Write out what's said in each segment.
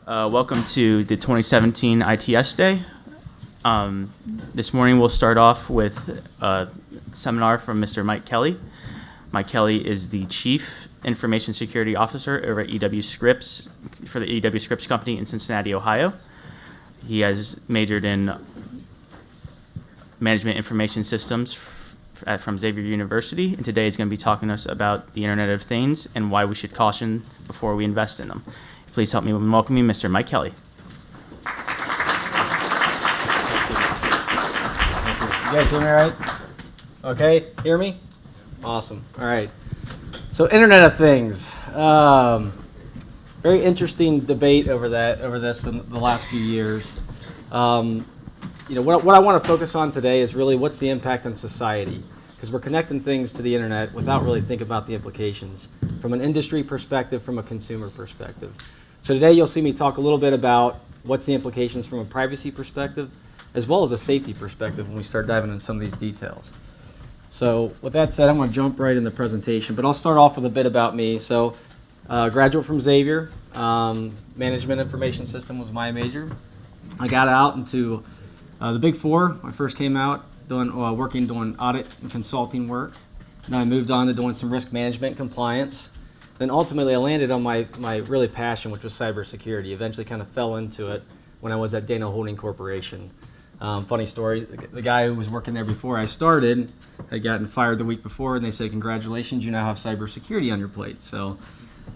Welcome to the 2017 ITS Day. This morning we'll start off with a seminar from Mr. Mike Kelly. Mike Kelly is the Chief Information Security Officer over at EW Scripps for the EW Scripps Company in Cincinnati, Ohio. He has majored in Management Information Systems from Xavier University, and today he's going to be talking to us about the Internet of Things and why we should caution before we invest in them. Please help me in welcoming Mr. Mike Kelly. You guys hear me all right? Okay, hear me? Awesome. All right. So Internet of Things. Very interesting debate over this in the last few years. What I want to focus on today is really what's the impact on society, because we're connecting things to the internet without really thinking about the implications from an industry perspective, from a consumer perspective. So today you'll see me talk a little bit about what's the implications from a privacy perspective, as well as a safety perspective when we start diving into some of these details. So with that said, I'm going to jump right in the presentation, but I'll start off with a bit about me. So graduate from Xavier, Management Information System was my major. I got out into the Big Four. When I first came out doing audit and consulting work. Then I moved on to doing some risk management compliance. Then ultimately I landed on my really passion, which was cybersecurity. Eventually kind of fell into it when I was at Dana Holding Corporation. Funny story, the guy who was working there before I started had gotten fired the week before, and they said, congratulations, you now have cybersecurity on your plate. So,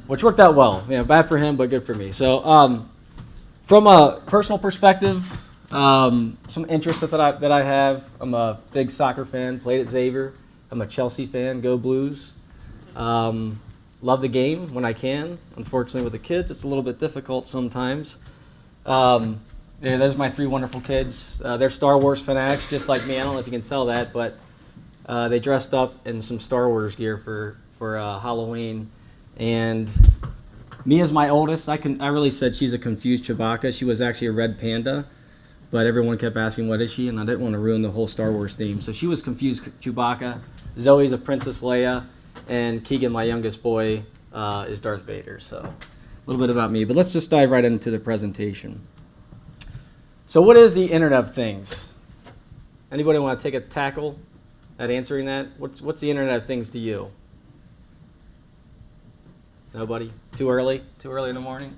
which worked out well. Bad for him, but good for me. So from a personal perspective, some interests that I have. I'm a big soccer fan, played at Xavier. I'm a Chelsea fan, go Blues. Love the game when I can. Unfortunately, with the kids, it's a little bit difficult sometimes. There's my three wonderful kids. They're Star Wars fanatics, just like me. I don't know if you can tell that, but they dressed up in some Star Wars gear for Halloween. And me as my oldest, I really said she's a confused Chewbacca. She was actually a red panda, but everyone kept asking, what is she? And I didn't want to ruin the whole Star Wars theme. So she was confused Chewbacca. Zoe's a Princess Leia. And Keegan, my youngest boy, is Darth Vader. So a little bit about me. But let's just dive right into the presentation. So what is the Internet of Things? Anybody want to take a tackle at answering that? What's the Internet of Things to you? Nobody? Too early? Too early in the morning?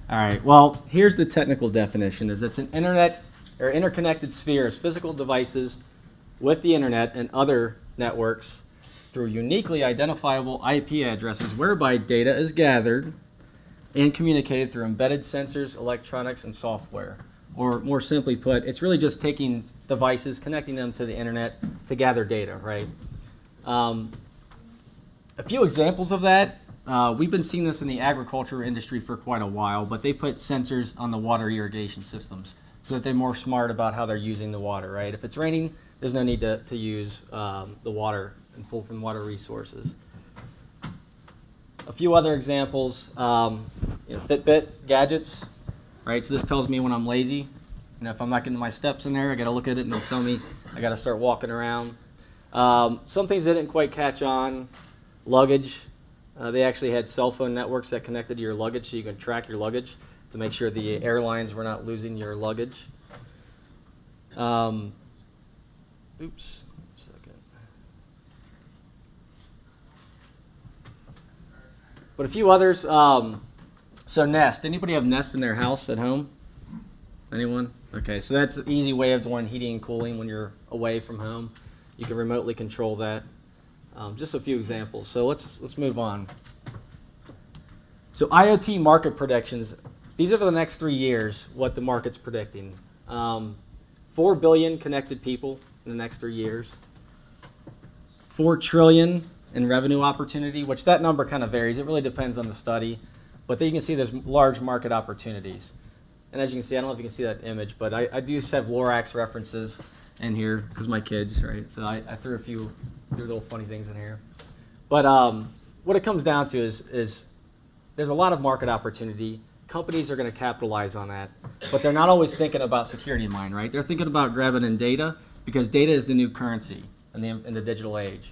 All right. Well, here's the technical definition. It's an internet or interconnected spheres, physical devices with the internet and other networks through uniquely identifiable IP addresses whereby data is gathered and communicated through embedded sensors, electronics, and software. Or more simply put, it's really just taking devices, connecting them to the internet to gather data, right? A few examples of that. We've been seeing this in the agriculture industry for quite a while, but they put sensors on the water irrigation systems so that they're more smart about how they're using the water, right? If it's raining, there's no need to use the water and pull from water resources. A few other examples, Fitbit gadgets, right? So this tells me when I'm lazy. If I'm not getting my steps in there, I got to look at it and it'll tell me I got to start walking around. Some things that didn't quite catch on, luggage. They actually had cell phone networks that connected to your luggage so you can track your luggage to make sure the airlines were not losing your luggage. Oops. But a few others. So Nest. Anybody have Nest in their house at home? Anyone? Okay, so that's an easy way of doing heating and cooling when you're away from home. You can remotely control that. Just a few examples. So let's move on. So IoT market predictions. These are for the next 3 years, what the market's predicting. 4 billion connected people in the next 3 years. 4 trillion in revenue opportunity, which that number kind of varies. It really depends on the study. But there you can see there's large market opportunities. And as you can see, I don't know if you can see that image, but I do have Lorax references in here because my kids, right? So I threw a few little funny things in here. But what it comes down to is there's a lot of market opportunity. Companies are going to capitalize on that, but they're not always thinking about security in mind, right? They're thinking about grabbing in data because data is the new currency in the digital age.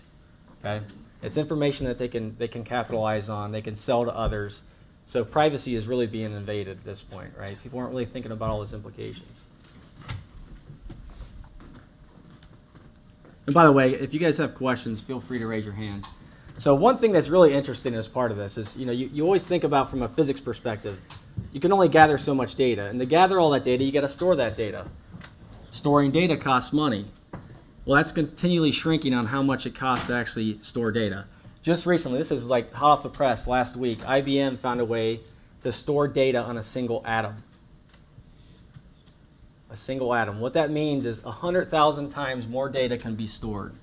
Okay, it's information that they can capitalize on. They can sell to others. So privacy is really being invaded at this point, right? People aren't really thinking about all those implications. And by the way, if you guys have questions, feel free to raise your hand. So one thing that's really interesting as part of this is, you always think about from a physics perspective, you can only gather so much data. And to gather all that data, you got to store that data. Storing data costs money. Well, that's continually shrinking on how much it costs to actually store data. Just recently, this is like hot off the press, last week, IBM found a way to store data on a single atom. A single atom. What that means is 100,000 times more data can be stored.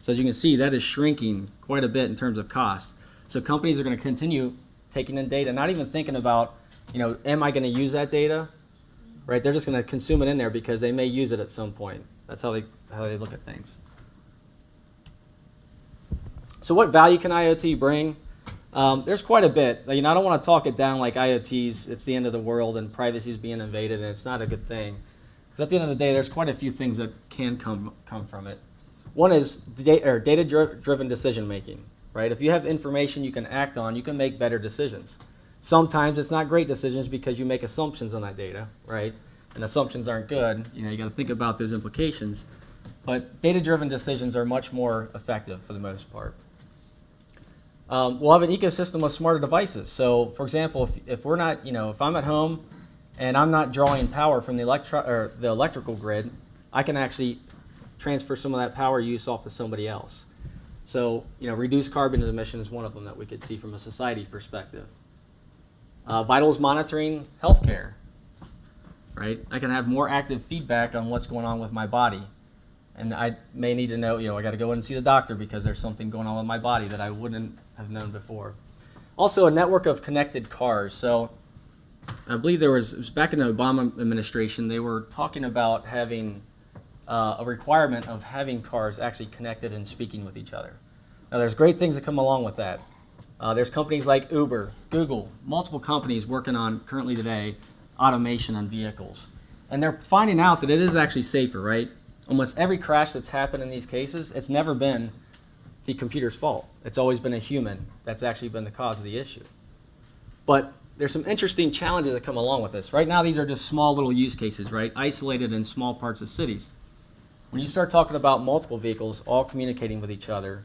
So as you can see, that is shrinking quite a bit in terms of cost. So companies are going to continue taking in data, not even thinking about, am I going to use that data? Right? They're just going to consume it in there because they may use it at some point. That's how they look at things. So what value can IoT bring? There's quite a bit. I don't want to talk it down like IoT's, it's the end of the world and privacy is being invaded and it's not a good thing. Because at the end of the day, there's quite a few things that can come from it. One is data-driven decision making, right? If you have information you can act on, you can make better decisions. Sometimes it's not great decisions because you make assumptions on that data, right? And assumptions aren't good. You got to think about those implications. But data-driven decisions are much more effective for the most part. We'll have an ecosystem of smarter devices. So, for example, if we're not, if I'm at home and I'm not drawing power from the electrical grid, I can actually transfer some of that power use off to somebody else. So, reduced carbon emission is one of them that we could see from a society perspective. Vitals monitoring healthcare, right? I can have more active feedback on what's going on with my body. And I may need to know, I got to go in and see the doctor because there's something going on with my body that I wouldn't have known before. Also, a network of connected cars. So I believe it was back in the Obama administration, they were talking about having a requirement of having cars actually connected and speaking with each other. Now, there's great things that come along with that. There's companies like Uber, Google, multiple companies working on, currently today, automation on vehicles. And they're finding out that it is actually safer, right? Almost every crash that's happened in these cases, it's never been the computer's fault. It's always been a human that's actually been the cause of the issue. But there's some interesting challenges that come along with this. Right now, these are just small little use cases, right? Isolated in small parts of cities. When you start talking about multiple vehicles all communicating with each other,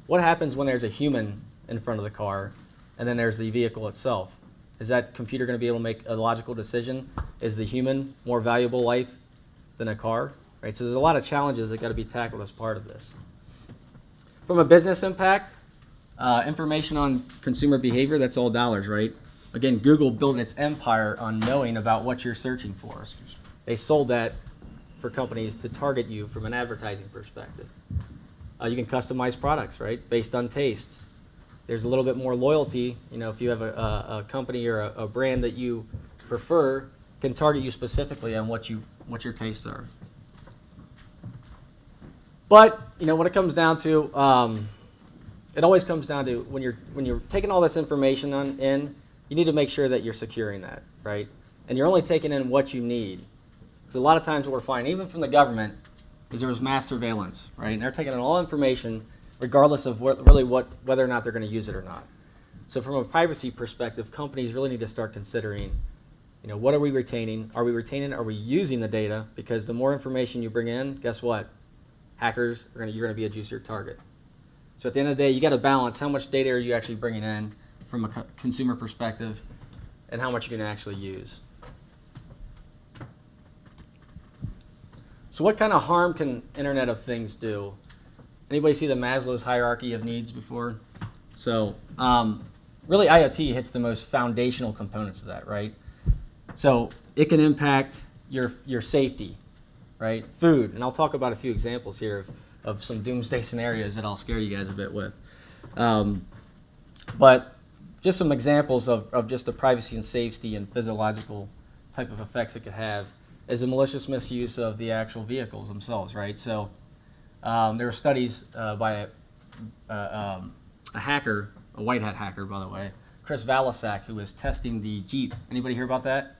what happens when there's a human in front of the car and then there's the vehicle itself? Is that computer going to be able to make a logical decision? Is the human more valuable life than a car? Right? So there's a lot of challenges that got to be tackled as part of this. From a business impact, information on consumer behavior, that's all dollars, right? Again, Google built its empire on knowing about what you're searching for. They sold that for companies to target you from an advertising perspective. You can customize products, right, based on taste. There's a little bit more loyalty. If you have a company or a brand that you prefer, can target you specifically on what your tastes are. But when it comes down to, it always comes down to when you're taking all this information in, you need to make sure that you're securing that, right? And you're only taking in what you need. Because a lot of times what we're finding, even from the government, is there was mass surveillance, right? And they're taking in all information, regardless of whether or not they're going to use it or not. So from a privacy perspective, companies really need to start considering, what are we retaining? Are we using the data? Because the more information you bring in, guess what? Hackers you're going to be a juicier target. So at the end of the day, you got to balance how much data are you actually bringing in from a consumer perspective and how much you can actually use. So what kind of harm can Internet of Things do? Anybody see the Maslow's hierarchy of needs before? So really IoT hits the most foundational components of that, right? So it can impact your safety, right? Food, and I'll talk about a few examples here of some doomsday scenarios that I'll scare you guys a bit with. But just some examples of just the privacy and safety and physiological type of effects it could have is a malicious misuse of the actual vehicles themselves, right? So there were studies by a hacker, a white hat hacker, by the way, Chris Valasak, who was testing the Jeep. Anybody hear about that?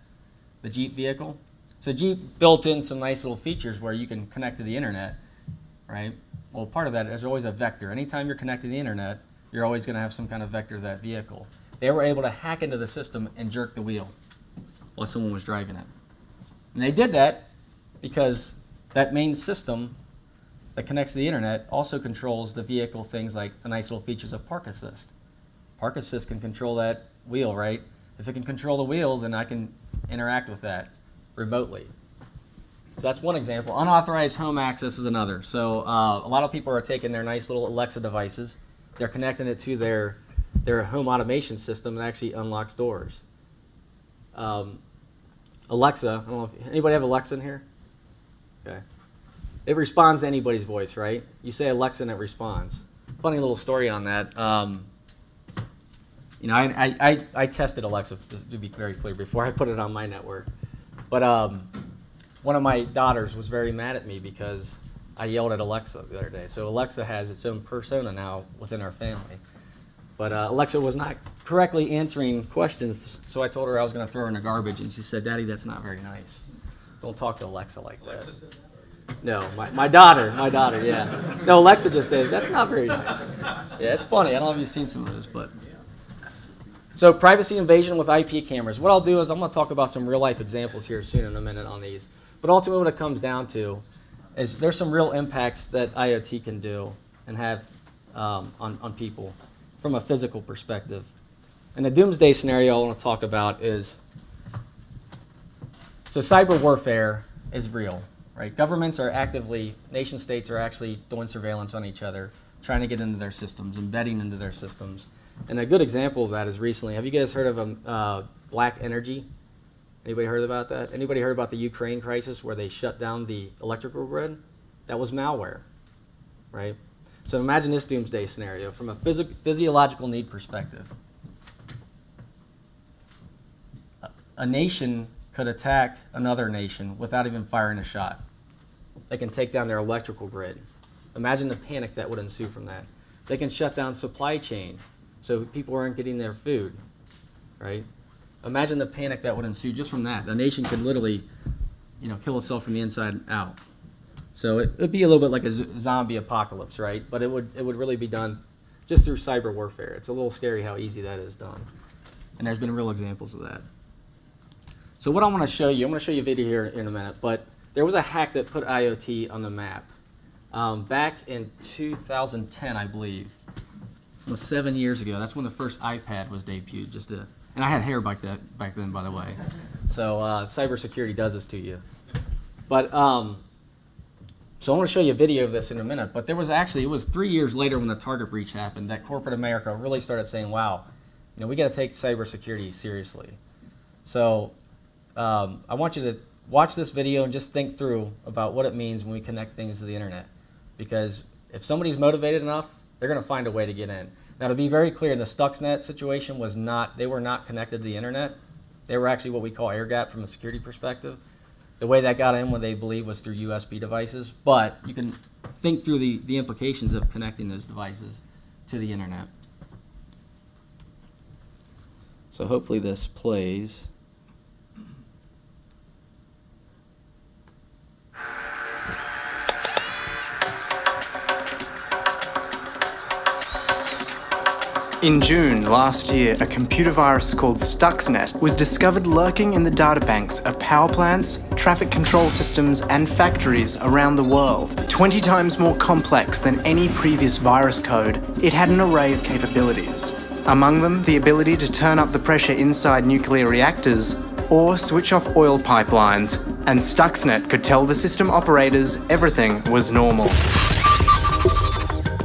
The Jeep vehicle? So Jeep built in some nice little features where you can connect to the internet, right? Well, part of that is always a vector. Anytime you're connected to the internet, you're always going to have some kind of vector of that vehicle. they were able to hack into the system and jerk the wheel while someone was driving it. And they did that because that main system that connects to the internet also controls the vehicle, things like the nice little features of Park Assist. Park Assist can control that wheel, right? If it can control the wheel, then I can interact with that remotely. So that's one example. Unauthorized home access is another. So a lot of people are taking their nice little Alexa devices, they're connecting it to their home automation system and actually unlocks doors. Alexa, I don't know if anybody have Alexa in here? Okay. It responds to anybody's voice, right? You say Alexa and it responds. Funny little story on that. You know, I tested Alexa, to be very clear, before I put it on my network. But one of my daughters was very mad at me because I yelled at Alexa the other day. So Alexa has its own persona now within our family. But Alexa was not correctly answering questions, so I told her I was going to throw her in the garbage, and she said, "Daddy, that's not very nice. Don't talk to Alexa like that." No, my daughter, yeah. No, Alexa just says, "That's not very nice." Yeah, it's funny. I don't know if you've seen some of those, but. So privacy invasion with IP cameras. What I'll do is I'm going to talk about some real-life examples here soon in a minute on these. But ultimately what it comes down to is there's some real impacts that IoT can do and have on people from a physical perspective. And the doomsday scenario I want to talk about is, so cyber warfare is real, right? Governments are actively, nation states are actually doing surveillance on each other, trying to get into their systems, embedding into their systems. And a good example of that is recently, have you guys heard of Black Energy? Anybody heard about that? Anybody heard about the Ukraine crisis where they shut down the electrical grid? That was malware, right? So imagine this doomsday scenario from a physiological need perspective. A nation could attack another nation without even firing a shot. They can take down their electrical grid. Imagine the panic that would ensue from that. They can shut down supply chain so people aren't getting their food, right? Imagine the panic that would ensue just from that. The nation could literally, kill itself from the inside out. So it would be a little bit like a zombie apocalypse, right? But it would really be done just through cyber warfare. It's a little scary how easy that is done. And there's been real examples of that. So what I want to show you, I'm going to show you a video here in a minute, but there was a hack that put IoT on the map. Back in 2010, I believe, almost 7 years ago, that's when the first iPad was debuted. And I had hair back then, by the way. So cybersecurity does this to you. But so I want to show you a video of this in a minute. But it was 3 years later when the Target breach happened that corporate America really started saying, "Wow, we got to take cybersecurity seriously." So I want you to watch this video and just think through about what it means when we connect things to the internet. Because if somebody's motivated enough, they're going to find a way to get in. Now, to be very clear, the Stuxnet situation they were not connected to the internet. They were actually what we call air gap from a security perspective. The way that got in, what they believe, was through USB devices. But you can think through the implications of connecting those devices to the internet. So hopefully this plays. In June last year, a computer virus called Stuxnet was discovered lurking in the databanks of power plants, traffic control systems, and factories around the world. 20 times more complex than any previous virus code, it had an array of capabilities. Among them, the ability to turn up the pressure inside nuclear reactors or switch off oil pipelines, and Stuxnet could tell the system operators everything was normal.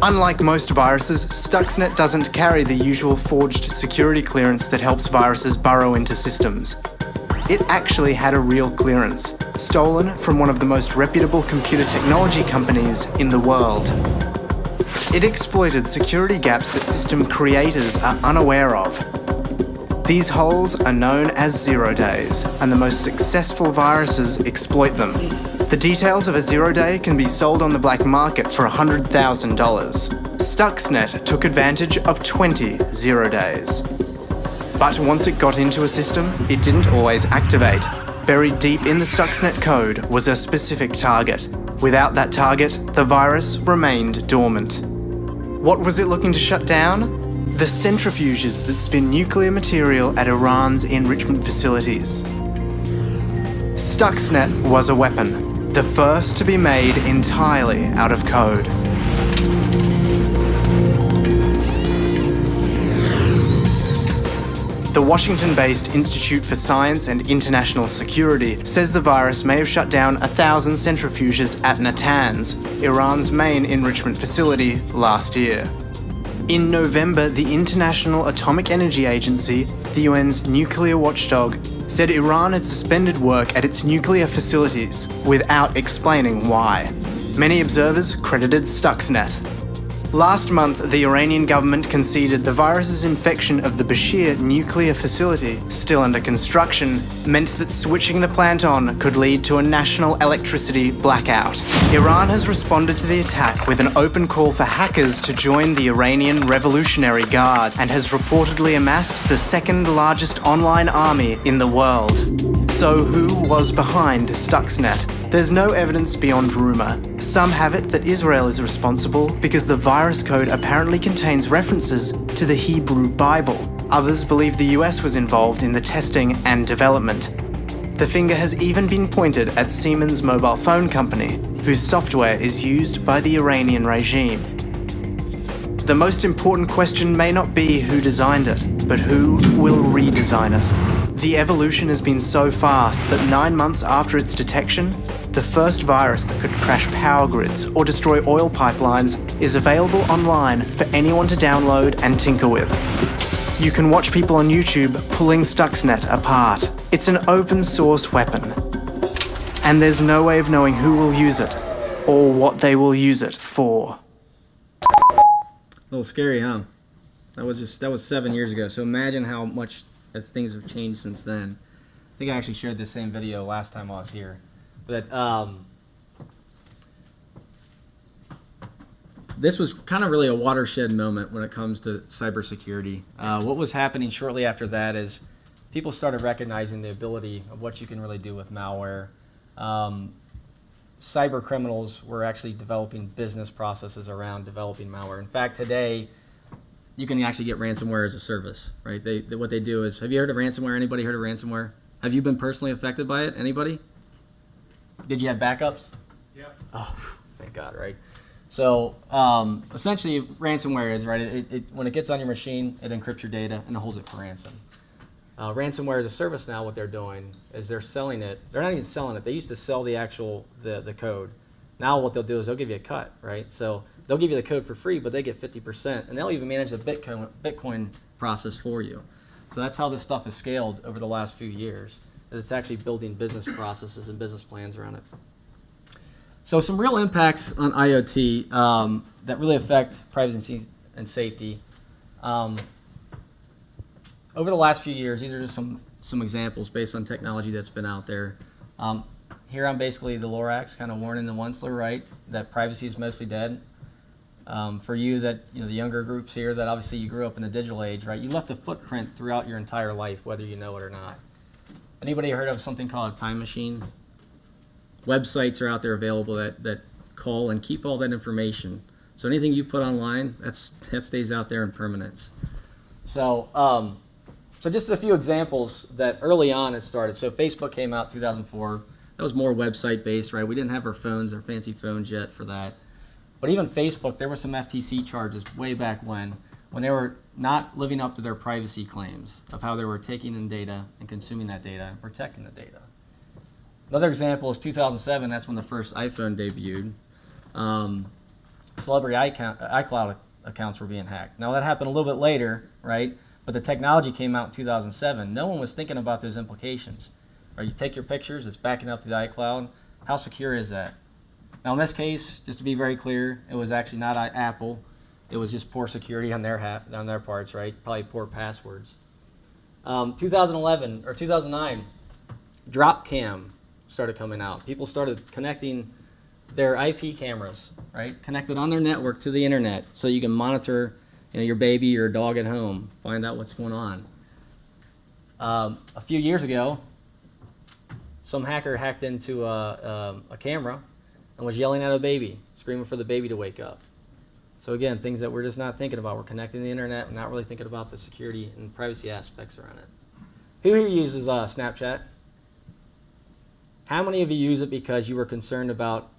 Unlike most viruses, Stuxnet doesn't carry the usual forged security clearance that helps viruses burrow into systems. It actually had a real clearance, stolen from one of the most reputable computer technology companies in the world. It exploited security gaps that system creators are unaware of. These holes are known as 0 days, and the most successful viruses exploit them. The details of a 0 day can be sold on the black market for $100,000. Stuxnet took advantage of 20 0 days. But once it got into a system, it didn't always activate. Buried deep in the Stuxnet code was a specific target. Without that target, the virus remained dormant. What was it looking to shut down? the centrifuges that spin nuclear material at Iran's enrichment facilities. Stuxnet was a weapon, the first to be made entirely out of code. The Washington-based Institute for Science and International Security says the virus may have shut down 1,000 centrifuges at Natanz, Iran's main enrichment facility, last year. In November, the International Atomic Energy Agency, the UN's nuclear watchdog, said Iran had suspended work at its nuclear facilities without explaining why. Many observers credited Stuxnet. Last month, the Iranian government conceded the virus's infection of the Bashir nuclear facility, still under construction, meant that switching the plant on could lead to a national electricity blackout. Iran has responded to the attack with an open call for hackers to join the Iranian Revolutionary Guard and has reportedly amassed the second largest online army in the world. So who was behind Stuxnet? There's no evidence beyond rumour. Some have it that Israel is responsible because the virus code apparently contains references to the Hebrew Bible. Others believe the US was involved in the testing and development. The finger has even been pointed at Siemens mobile phone company, whose software is used by the Iranian regime. The most important question may not be who designed it, but who will redesign it. The evolution has been so fast that 9 months after its detection, the first virus that could crash power grids or destroy oil pipelines is available online for anyone to download and tinker with. You can watch people on YouTube pulling Stuxnet apart. It's an open source weapon. And there's no way of knowing who will use it or what they will use it for. A little scary, huh? That was 7 years ago. So imagine how much things have changed since then. I think I actually shared this same video last time I was here. But this was kind of really a watershed moment when it comes to cybersecurity. What was happening shortly after that is people started recognizing the ability of what you can really do with malware. Cyber criminals were actually developing business processes around developing malware. In fact, today, you can actually get ransomware as a service, right? What they do is, have you heard of ransomware? Anybody heard of ransomware? Have you been personally affected by it? Anybody? Did you have backups? Yeah. Oh, thank God, right? So essentially, ransomware is, right, when it gets on your machine, it encrypts your data and it holds it for ransom. Ransomware as a service now, what they're doing is they're selling it. They're not even selling it. They used to sell the actual, the code. Now what they'll do is they'll give you a cut, right? So they'll give you the code for free, but they get 50%, and they'll even manage the Bitcoin process for you. So that's how this stuff is scaled over the last few years. It's actually building business processes and business plans around it. So some real impacts on IoT that really affect privacy and safety. Over the last few years, these are just some examples based on technology that's been out there. Here I'm basically the Lorax, kind of warning the Onceler, right, that privacy is mostly dead. For you that, the younger groups here that obviously you grew up in the digital age, right, you left a footprint throughout your entire life, whether you know it or not. Anybody heard of something called a time machine? Websites are out there available that call and keep all that information. So anything you put online, that stays out there in permanence. So, so just a few examples that early on it started. So Facebook came out 2004. That was more website based, right? We didn't have our phones, our fancy phones yet for that. But even Facebook, there were some FTC charges way back when they were not living up to their privacy claims of how they were taking in data and consuming that data and protecting the data. Another example is 2007. That's when the first iPhone debuted. Celebrity iCloud accounts were being hacked. Now that happened a little bit later, right? But the technology came out in 2007. No one was thinking about those implications. Right? You take your pictures, it's backing up to the iCloud. How secure is that? Now in this case, just to be very clear, it was actually not Apple. It was just poor security on their parts, right? Probably poor passwords. 2011 or 2009, Dropcam started coming out. People started connecting their IP cameras, right? Connected on their network to the internet so you can monitor your baby or dog at home, find out what's going on. A few years ago, some hacker hacked into a camera and was yelling at a baby, screaming for the baby to wake up. So again, things that we're just not thinking about. We're connecting the internet and not really thinking about the security and privacy aspects around it. Who here uses Snapchat? How many of you use it because you were concerned about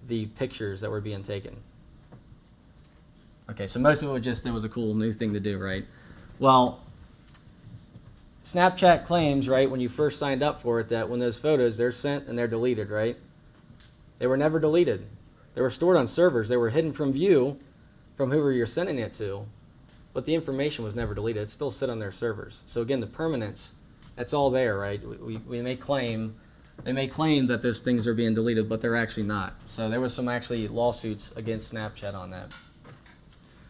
the pictures that were being taken? Okay, so most of it was just, it was a cool new thing to do, right? Well, Snapchat claims, right, when you first signed up for it, that when those photos, they're sent and they're deleted, right? They were never deleted. They were stored on servers. They were hidden from view from whoever you're sending it to, but the information was never deleted. It still sit on their servers. So again, the permanence, that's all there, right? We may claim, they may claim that those things are being deleted, but they're actually not. So there was some actually lawsuits against Snapchat on that.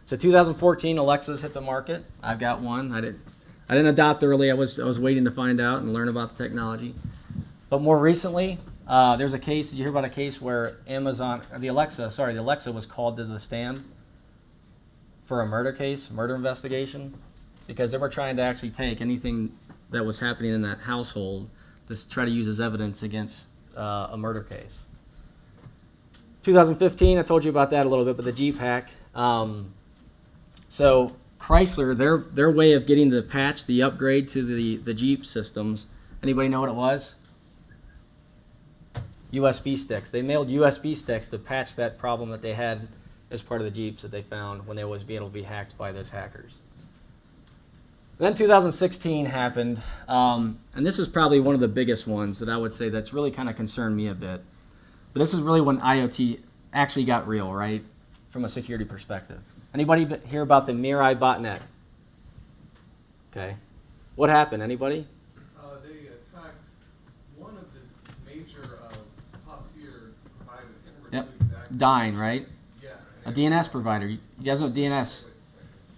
So 2014, Alexa's hit the market. I've got one. I didn't adopt early. I was waiting to find out and learn about the technology. But more recently, there's a case. Did you hear about a case where the Alexa was called to the stand for a murder investigation, because they were trying to actually take anything that was happening in that household to try to use as evidence against a murder case. 2015, I told you about that a little bit, but the Jeep hack. So Chrysler, their way of getting the patch, the upgrade to the Jeep systems, anybody know what it was? USB sticks. They mailed USB sticks to patch that problem that they had as part of the Jeeps that they found when they was being able to be hacked by those hackers. Then 2016 happened, and this is probably one of the biggest ones that I would say that's really kind of concerned me a bit. But this is really when IoT actually got real, right, from a security perspective. Anybody hear about the Mirai botnet? Okay. What happened? Anybody? They attacked one of the major top-tier providers. I can't remember Yep. who exactly. Dyn, right? Yeah. A DNS provider. You guys know DNS?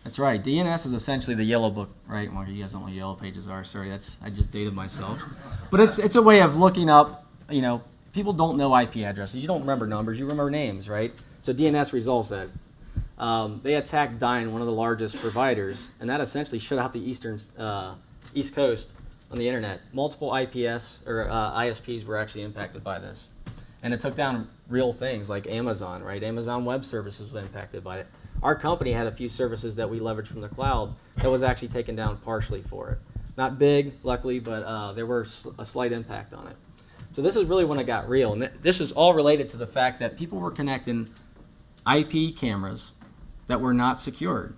That's right. DNS is essentially the yellow book, right? Well, you guys don't know what yellow pages are. Sorry, I just dated myself. But it's a way of looking up, people don't know IP addresses. You don't remember numbers, you remember names, right? So DNS resolves that. They attacked Dyn, one of the largest providers, and that essentially shut out the East Coast on the internet. Multiple IPS or ISPs were actually impacted by this. And it took down real things like Amazon, right? Amazon Web Services was impacted by it. Our company had a few services that we leveraged from the cloud that was actually taken down partially for it. Not big, luckily, but there were a slight impact on it. So this is really when it got real. And this is all related to the fact that people were connecting IP cameras that were not secured.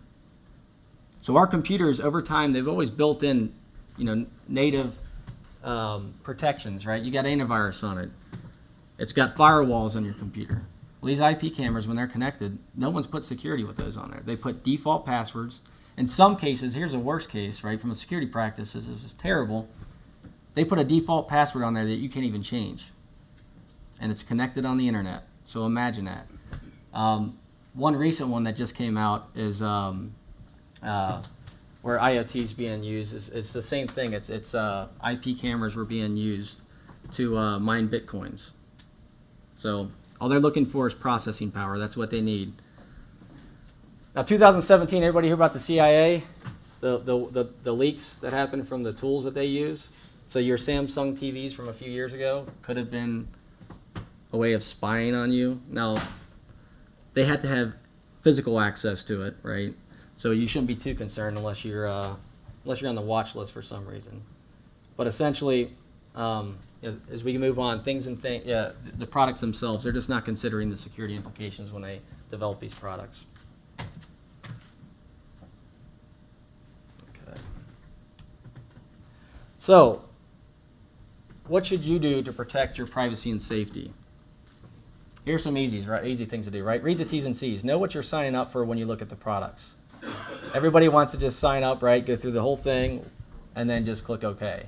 So our computers, over time, they've always built in, native protections, right? You got antivirus on it. It's got firewalls on your computer. Well, these IP cameras, when they're connected, no one's put security with those on there. They put default passwords. In some cases, here's a worst case, right? From a security practice, this is terrible. They put a default password on there that you can't even change. And it's connected on the internet. So imagine that. One recent one that just came out is where IoT is being used. It's the same thing. It's IP cameras were being used to mine Bitcoins. So all they're looking for is processing power. That's what they need. Now, 2017, everybody hear about the CIA? The leaks that happened from the tools that they use? So your Samsung TVs from a few years ago could have been a way of spying on you. Now, they had to have physical access to it, right? So you shouldn't be too concerned unless you're on the watch list for some reason. But essentially, as we move on, the products themselves, they're just not considering the security implications when they develop these products. Okay. So, what should you do to protect your privacy and safety? Here's some easy things to do, right? Read the T's and C's. Know what you're signing up for when you look at the products. Everybody wants to just sign up, right? Go through the whole thing, and then just click OK.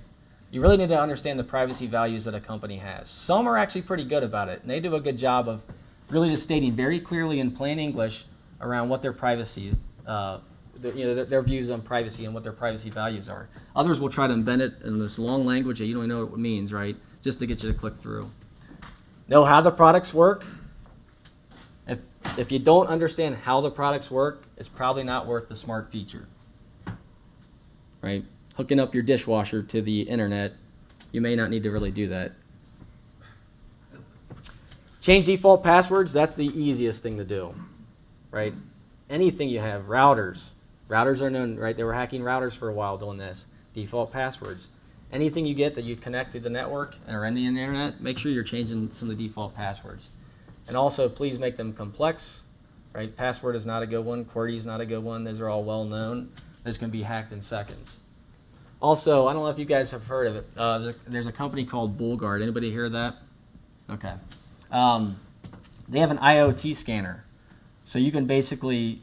You really need to understand the privacy values that a company has. Some are actually pretty good about it, and they do a good job of really just stating very clearly in plain English around what their privacy, their views on privacy and what their privacy values are. Others will try to embed it in this long language that you don't even know what it means, right? Just to get you to click through. Know how the products work. If you don't understand how the products work, it's probably not worth the smart feature, right? Hooking up your dishwasher to the internet, you may not need to really do that. Change default passwords, that's the easiest thing to do, right? anything you have, routers. Routers are known, right? They were hacking routers for a while doing this. Default passwords. Anything you get that you connect to the network and are in the internet, make sure you're changing some of the default passwords. And also, please make them complex, right? Password is not a good one. QWERTY is not a good one. Those are all well known. Those can be hacked in seconds. Also, I don't know if you guys have heard of it. There's a company called BullGuard. Anybody hear of that? Okay. They have an IoT scanner. So you can basically,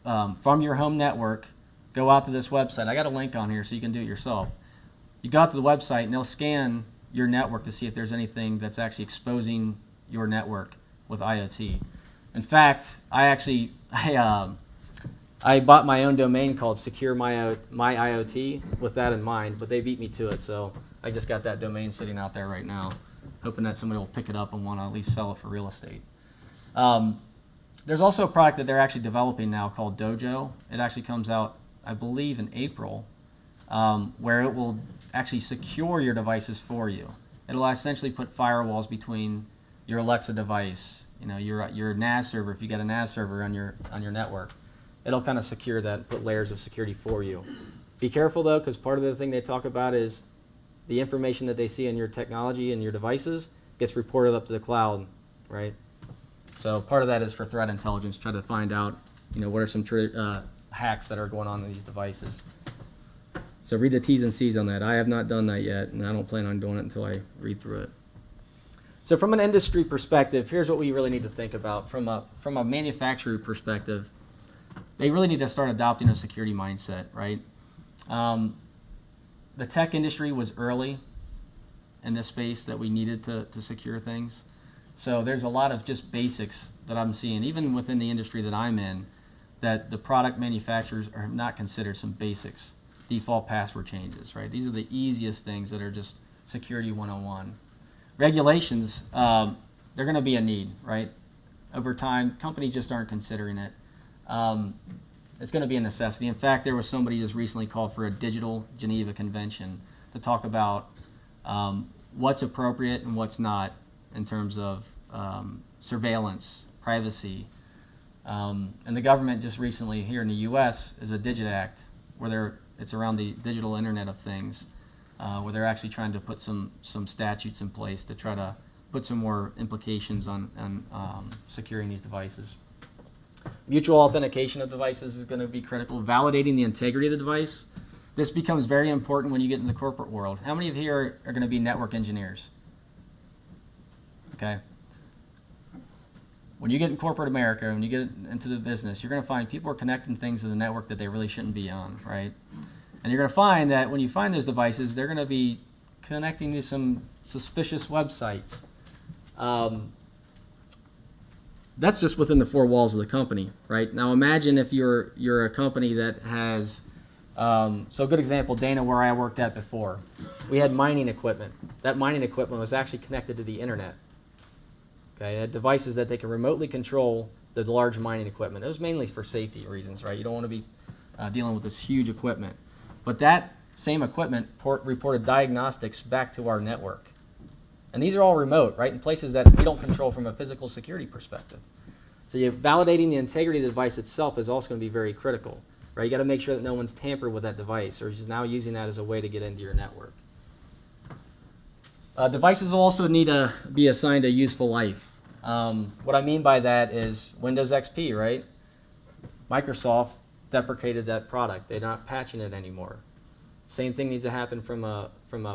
from your home network, go out to this website. I got a link on here so you can do it yourself. You go out to the website and they'll scan your network to see if there's anything that's actually exposing your network with IoT. In fact, I bought my own domain called Secure My IoT with that in mind, but they beat me to it, so I just got that domain sitting out there right now, hoping that somebody will pick it up and want to at least sell it for real estate. There's also a product that they're actually developing now called Dojo. It actually comes out, I believe, in April, where it will actually secure your devices for you. It'll essentially put firewalls between your Alexa device, your NAS server, if you got a NAS server on your network. It'll kind of secure that, put layers of security for you. Be careful though, because part of the thing they talk about is the information that they see in your technology and your devices gets reported up to the cloud, right? So part of that is for threat intelligence, try to find out, what are some hacks that are going on in these devices. So read the T's and C's on that. I have not done that yet, and I don't plan on doing it until I read through it. So from an industry perspective, here's what we really need to think about. From a manufacturer perspective, they really need to start adopting a security mindset, right? The tech industry was early in this space that we needed to secure things. So there's a lot of just basics that I'm seeing, even within the industry that I'm in, that the product manufacturers are not considered some basics. Default password changes, right? These are the easiest things that are just security 101. Regulations, they're going to be a need, right? Over time, companies just aren't considering it. It's going to be a necessity. In fact, there was somebody just recently called for a digital Geneva Convention to talk about what's appropriate and what's not in terms of surveillance, privacy. And the government just recently here in the U.S. is a Digit Act, where it's around the digital Internet of Things, where they're actually trying to put some statutes in place to try to put some more implications on securing these devices. Mutual authentication of devices is going to be critical. Validating the integrity of the device. This becomes very important when you get in the corporate world. How many of you are going to be network engineers? Okay. When you get in corporate America, when you get into the business, you're going to find people are connecting things to the network that they really shouldn't be on, right? And you're going to find that when you find those devices, they're going to be connecting to some suspicious websites. That's just within the four walls of the company, right? Now imagine if you're a company that has, so a good example, Dana, where I worked at before, we had mining equipment. That mining equipment was actually connected to the internet. Okay, it had devices that they can remotely control the large mining equipment. It was mainly for safety reasons, right? You don't want to be dealing with this huge equipment. But that same equipment reported diagnostics back to our network. And these are all remote, right, in places that we don't control from a physical security perspective. So validating the integrity of the device itself is also going to be very critical, right? You got to make sure that no one's tampered with that device or is now using that as a way to get into your network. Devices will also need to be assigned a useful life. What I mean by that is Windows XP, right? Microsoft deprecated that product. They're not patching it anymore. Same thing needs to happen from a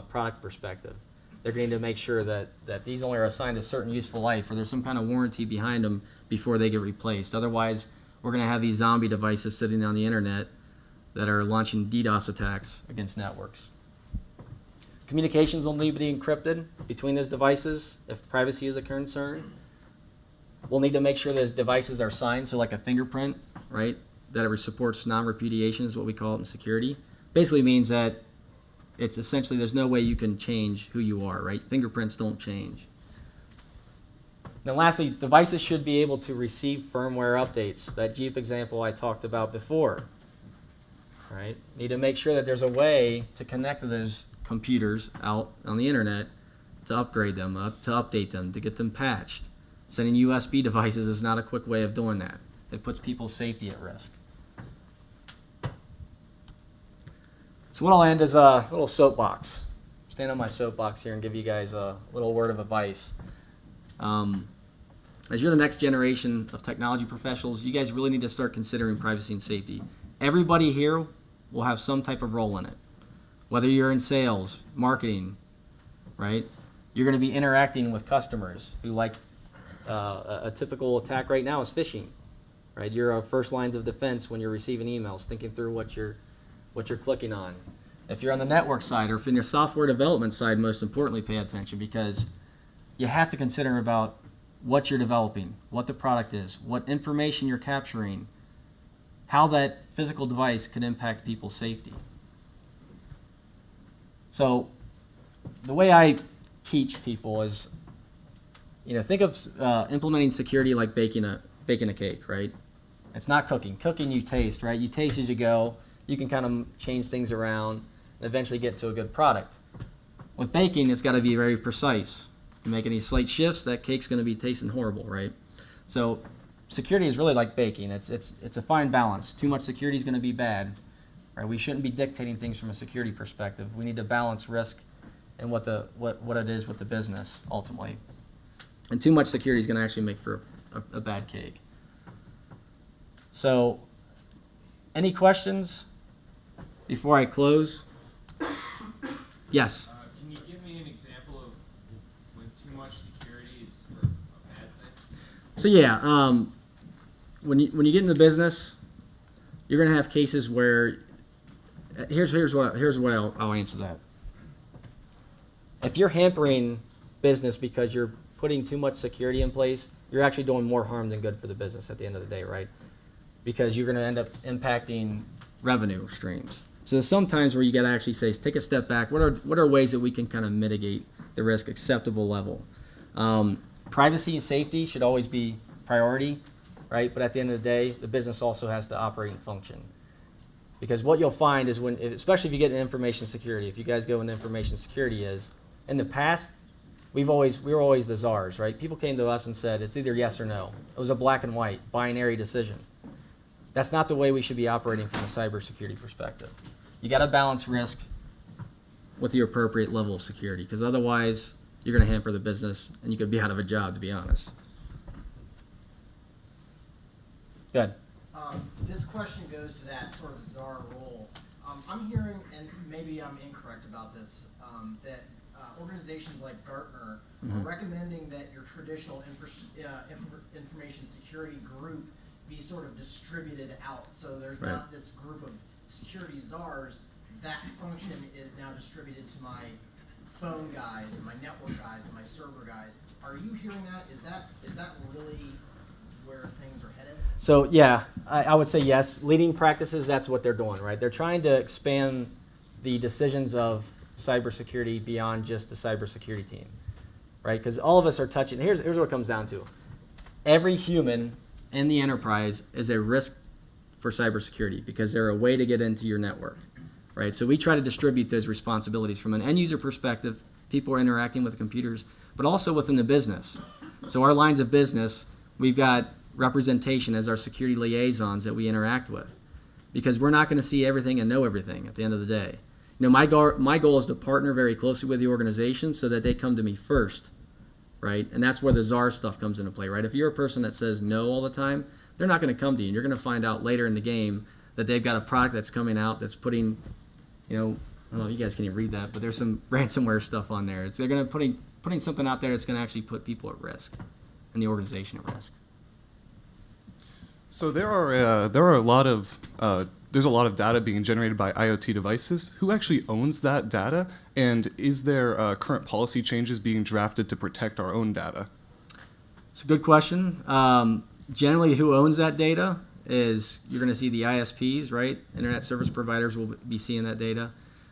product perspective. They're going to make sure that these only are assigned a certain useful life or there's some kind of warranty behind them before they get replaced. Otherwise, we're going to have these zombie devices sitting on the internet that are launching DDoS attacks against networks. Communications will need to be encrypted between those devices if privacy is a concern. We'll need to make sure those devices are signed, so like a fingerprint, right, that it supports non-repudiation is what we call it in security. Basically means that it's essentially there's no way you can change who you are, right? Fingerprints don't change. Now lastly, devices should be able to receive firmware updates. That Jeep example I talked about before, right? Need to make sure that there's a way to connect to those computers out on the internet to upgrade them, to update them, to get them patched. Sending USB devices is not a quick way of doing that. It puts people's safety at risk. So what I'll end is a little soapbox. Stand on my soapbox here and give you guys a little word of advice. As you're the next generation of technology professionals, you guys really need to start considering privacy and safety. Everybody here will have some type of role in it. Whether you're in sales, marketing, right? You're going to be interacting with customers who like a typical attack right now is phishing, right? You're our first lines of defense when you're receiving emails, thinking through what you're clicking on. If you're on the network side, or if you're in your software development side, most importantly, pay attention, because you have to consider about what you're developing, what the product is, what information you're capturing, how that physical device could impact people's safety. So the way I teach people is, think of implementing security like baking a cake, right? It's not cooking. Cooking, you taste, right? You taste as you go. You can kind of change things around and eventually get to a good product. With baking, it's got to be very precise. You make any slight shifts, that cake's going to be tasting horrible, right? So security is really like baking. It's a fine balance. Too much security is going to be bad, right? We shouldn't be dictating things from a security perspective. We need to balance risk and what it is with the business ultimately. And too much security is going to actually make for a bad cake. So, any questions before I close? Yes. Can you give me an example of when too much security is for a bad thing? So yeah, when you get into business, you're going to have cases where here's what I'll answer that. If you're hampering business because you're putting too much security in place, you're actually doing more harm than good for the business at the end of the day, right? Because you're going to end up impacting revenue streams. So there's some times where you got to actually say, take a step back. What are ways that we can kind of mitigate the risk acceptable level? Privacy and safety should always be priority, right? But at the end of the day, the business also has to operate and function. Because what you'll find is especially if you get in information security, if you guys go into information security is, in the past, we were always the czars, right? People came to us and said, it's either yes or no. It was a black and white, binary decision. That's not the way we should be operating from a cybersecurity perspective. You got to balance risk with your appropriate level of security, because otherwise you're going to hamper the business and you could be out of a job, to be honest. Good. This question goes to that sort of czar role. I'm hearing, and maybe I'm incorrect about this, that organizations like Gartner are recommending that your traditional information security group be sort of distributed out. So there's Right. not this group of security czars. That function is now distributed to my phone guys and my network guys and my server guys. Are you hearing that? Is that really where things are headed? So yeah, I would say yes. Leading practices, that's what they're doing, right? They're trying to expand the decisions of cybersecurity beyond just the cybersecurity team, right? Because all of us are touching. Here's what it comes down to. Every human in the enterprise is a risk for cybersecurity because they're a way to get into your network, right? So we try to distribute those responsibilities from an end user perspective. People are interacting with the computers, but also within the business. So our lines of business, we've got representation as our security liaisons that we interact with, because we're not going to see everything and know everything at the end of the day. My goal is to partner very closely with the organization so that they come to me first, right? And that's where the czar stuff comes into play, right? If you're a person that says no all the time, they're not going to come to you. And you're going to find out later in the game that they've got a product that's coming out that's putting, I don't know if you guys can even read that, but there's some ransomware stuff on there. They're going to putting something out there that's going to actually put people at risk and the organization at risk. So there's a lot of data being generated by IoT devices. Who actually owns that data? And is there current policy changes being drafted to protect our own data? It's a good question. Generally, who owns that data is you're going to see the ISPs, right? Internet service providers will be seeing that data.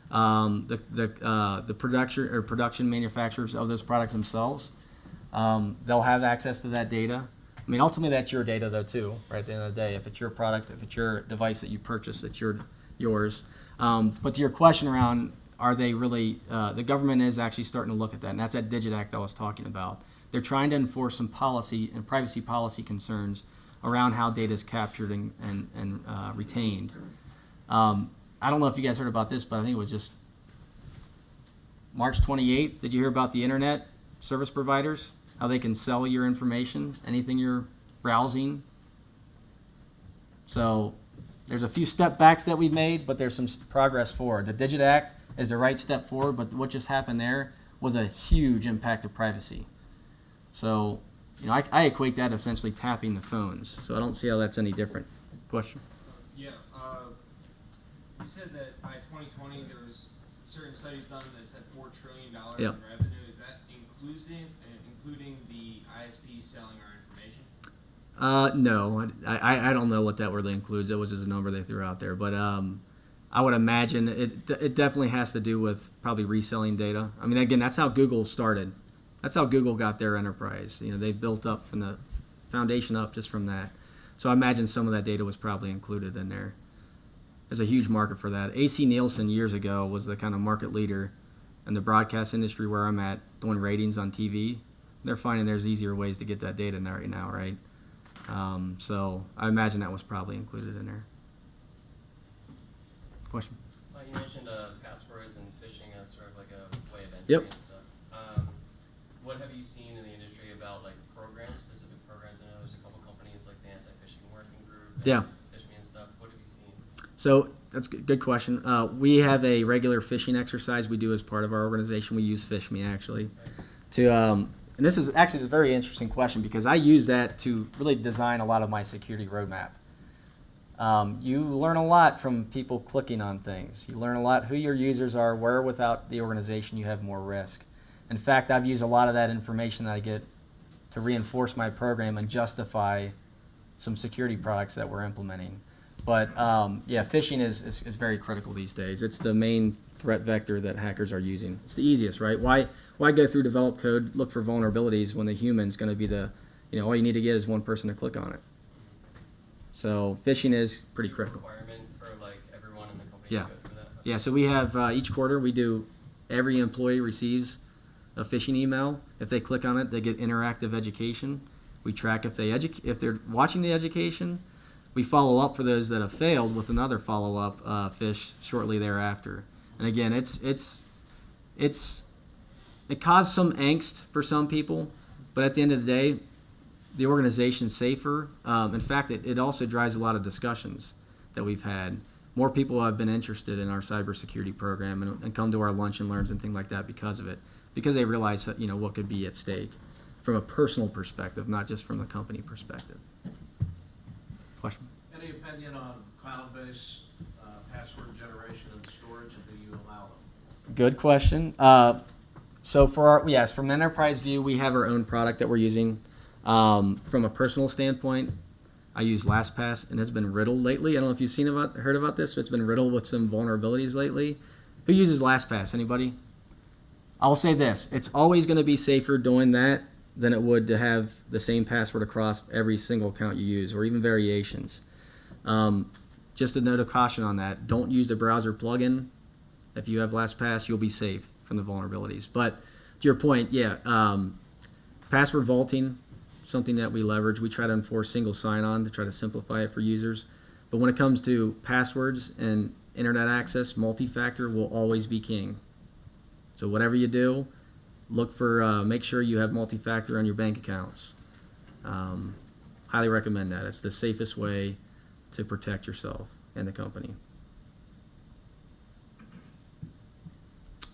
The production manufacturers of those products themselves, they'll have access to that data. I mean, ultimately, that's your data, though, too, right at the end of the day. If it's your product, if it's your device that you purchase, it's yours. But to your question around, are they really, the government is actually starting to look at that, and that's that Digit Act I was talking about. They're trying to enforce some policy and privacy policy concerns around how data is captured and retained. I don't know if you guys heard about this, but I think it was just March 28th. Did you hear about the internet service providers? How they can sell your information, anything you're browsing? So there's a few step backs that we've made, but there's some progress forward. The Digit Act is the right step forward, but what just happened there was a huge impact to privacy. So, I equate that essentially tapping the phones. So I don't see how that's any different. Question? Yeah, you said that by 2020 there was certain studies done that said $4 trillion Yep. in revenue. Is that including the ISP selling our information? No, I don't know what that really includes. That was just a number they threw out there. But I would imagine it definitely has to do with probably reselling data. I mean, again, that's how Google started. That's how Google got their enterprise. They built up from the foundation up just from that. So I imagine some of that data was probably included in there. There's a huge market for that. AC Nielsen years ago was the kind of market leader in the broadcast industry where I'm at, doing ratings on TV. They're finding there's easier ways to get that data in there right now, right? So I imagine that was probably included in there. Question? You mentioned passwords and phishing as sort of like a way of entry Yep. and stuff. What have you seen in the industry about like programs, specific programs? I know there's a couple companies like the Anti-Phishing Working Group and Yeah. Phish Me and stuff. What have you seen? So that's a good question. We have a regular phishing exercise we do as part of our organization. We use Phish Me actually and this is actually a very interesting question because I use that to really design a lot of my security roadmap. You learn a lot from people clicking on things. You learn a lot who your users are, where without the organization you have more risk. In fact, I've used a lot of that information that I get to reinforce my program and justify some security products that we're implementing. But yeah, phishing is very critical these days. It's the main threat vector that hackers are using. It's the easiest, right? Why go through develop code, look for vulnerabilities when the human's going to be the, all you need to get is one person to click on it. So phishing is pretty critical. Requirement for like everyone in the company Yeah. to go through that? Yeah, so we have each quarter every employee receives a phishing email. If they click on it, they get interactive education. We track if they're watching the education. We follow up for those that have failed with another follow-up phish shortly thereafter. And again, it caused some angst for some people, but at the end of the day, the organization's safer. In fact, it also drives a lot of discussions that we've had. More people have been interested in our cybersecurity program and come to our lunch and learns and things like that because of it, because they realize what could be at stake from a personal perspective, not just from the company perspective. Question? Any opinion on cloud-based password generation and storage, and do you allow them? Good question. So from an enterprise view, we have our own product that we're using. From a personal standpoint, I use LastPass, and it's been riddled lately. I don't know if you've heard about this, but it's been riddled with some vulnerabilities lately. Who uses LastPass? Anybody? I'll say this: it's always going to be safer doing that than it would to have the same password across every single account you use, or even variations. Just a note of caution on that: don't use the browser plugin. If you have LastPass, you'll be safe from the vulnerabilities. But to your point, password vaulting, something that we leverage. We try to enforce single sign-on to try to simplify it for users. But when it comes to passwords and internet access, multi-factor will always be king. So whatever you do, make sure you have multi-factor on your bank accounts. Highly recommend that. It's the safest way to protect yourself and the company.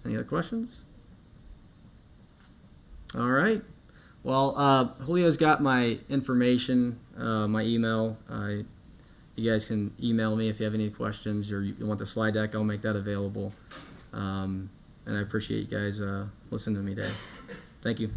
Any other questions? All right. Well, Julio's got my information, my email. You guys can email me if you have any questions or you want the slide deck. I'll make that available. And I appreciate you guys listening to me today. Thank you.